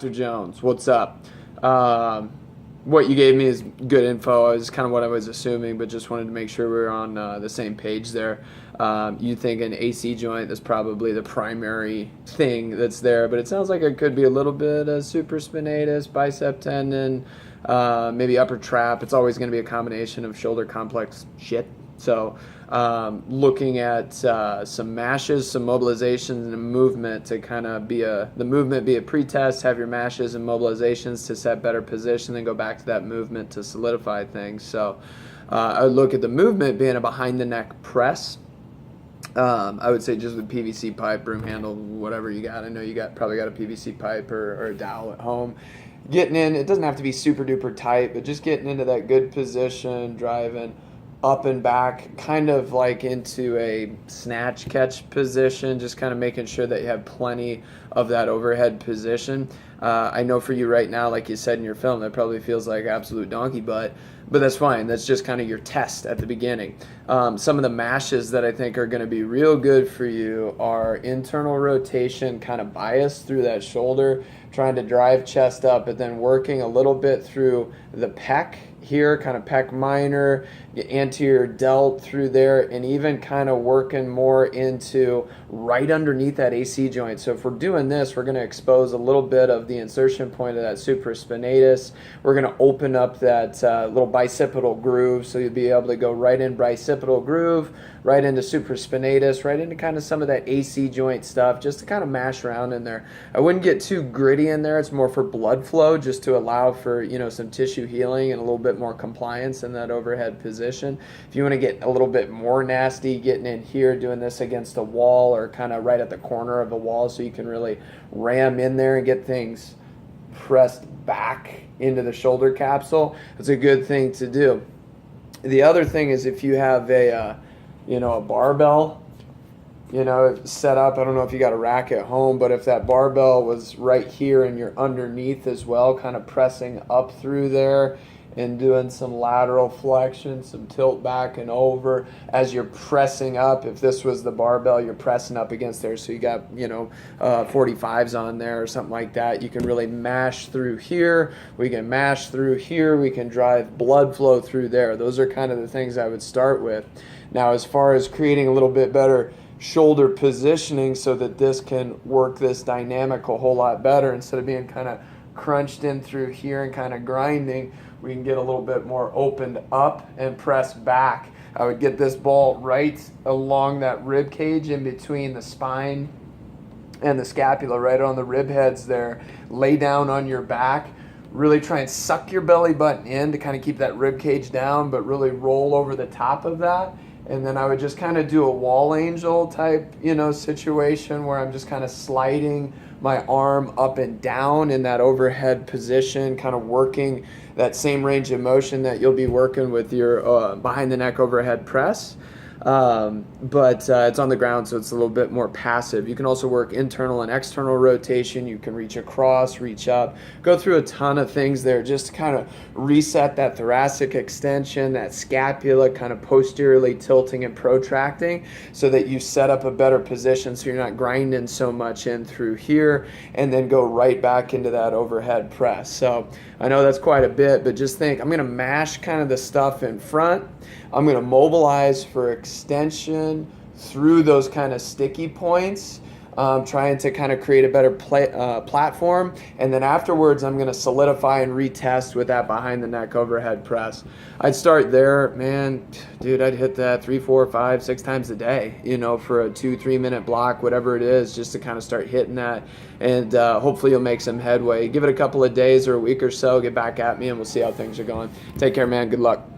Dr. Jones, what's up? What you gave me is good info. It's kind of what I was assuming, but just wanted to make sure we were on the same page there. You think an AC joint is probably the primary thing that's there, but it sounds like it could be a little bit of supraspinatus, bicep tendon, maybe upper trap. It's always going to be a combination of shoulder complex shit. So looking at some mashes, some mobilizations, and a movement to kind of be the movement be a pretest, have your mashes and mobilizations to set better position, then go back to that movement to solidify things. So I would look at the movement being a behind the neck press. I would say just with PVC pipe, broom handle, whatever you got. I know you probably got a PVC pipe or a dowel at home. Getting in, it doesn't have to be super duper tight, but just getting into that good position, driving up and back, kind of like into a snatch catch position, just kind of making sure that you have plenty of that overhead position. I know for you right now, like you said in your film, that probably feels like absolute donkey butt, but that's fine. That's just kind of your test at the beginning. Some of the mashes that I think are going to be real good for you are internal rotation, kind of bias through that shoulder, trying to drive chest up, but then working a little bit through the pec here, kind of pec minor, anterior delt through there, and even kind of working more into right underneath that AC joint. So if we're doing this, we're going to expose a little bit of the insertion point of that supraspinatus. We're going to open up that little bicipital groove, so you'll be able to go right in bicipital groove, right into supraspinatus, right into kind of some of that AC joint stuff, just to kind of mash around in there. I wouldn't get too gritty in there. It's more for blood flow, just to allow for, some tissue healing and a little bit more compliance in that overhead position. If you want to get a little bit more nasty, getting in here, doing this against a wall or kind of right at the corner of the wall, so you can really ram in there and get things pressed back into the shoulder capsule, it's a good thing to do. The other thing is if you have a barbell, set up, I don't know if you got a rack at home, but if that barbell was right here and you're underneath as well, kind of pressing up through there and doing some lateral flexion, some tilt back and over as you're pressing up. If this was the barbell, you're pressing up against there, so you got 45s on there or something like that. You can really mash through here. We can mash through here. We can drive blood flow through there. Those are kind of the things I would start with. Now, as far as creating a little bit better shoulder positioning so that this can work this dynamic a whole lot better, instead of being kind of crunched in through here and kind of grinding, we can get a little bit more opened up and press back. I would get this ball right along that rib cage in between the spine and the scapula, right on the rib heads there. Lay down on your back. Really try and suck your belly button in to kind of keep that rib cage down, but really roll over the top of that. And then I would just kind of do a wall angel type, situation where I'm just kind of sliding my arm up and down in that overhead position, kind of working that same range of motion that you'll be working with your behind the neck overhead press. But it's on the ground, so it's a little bit more passive. You can also work internal and external rotation. You can reach across, reach up, go through a ton of things there just to kind of reset that thoracic extension, that scapula kind of posteriorly tilting and protracting, so that you set up a better position so you're not grinding so much in through here, and then go right back into that overhead press. So I know that's quite a bit, but just think, I'm going to mash kind of the stuff in front. I'm going to mobilize for extension through those kind of sticky points, trying to kind of create a better platform. And then afterwards, I'm going to solidify and retest with that behind the neck overhead press. I'd start there, man, dude, I'd hit that 3, 4, 5, 6 times a day, for a 2-3 minute block, whatever it is, just to kind of start hitting that. And hopefully you'll make some headway. Give it a couple of days or a week or so, get back at me, and we'll see how things are going. Take care, man. Good luck.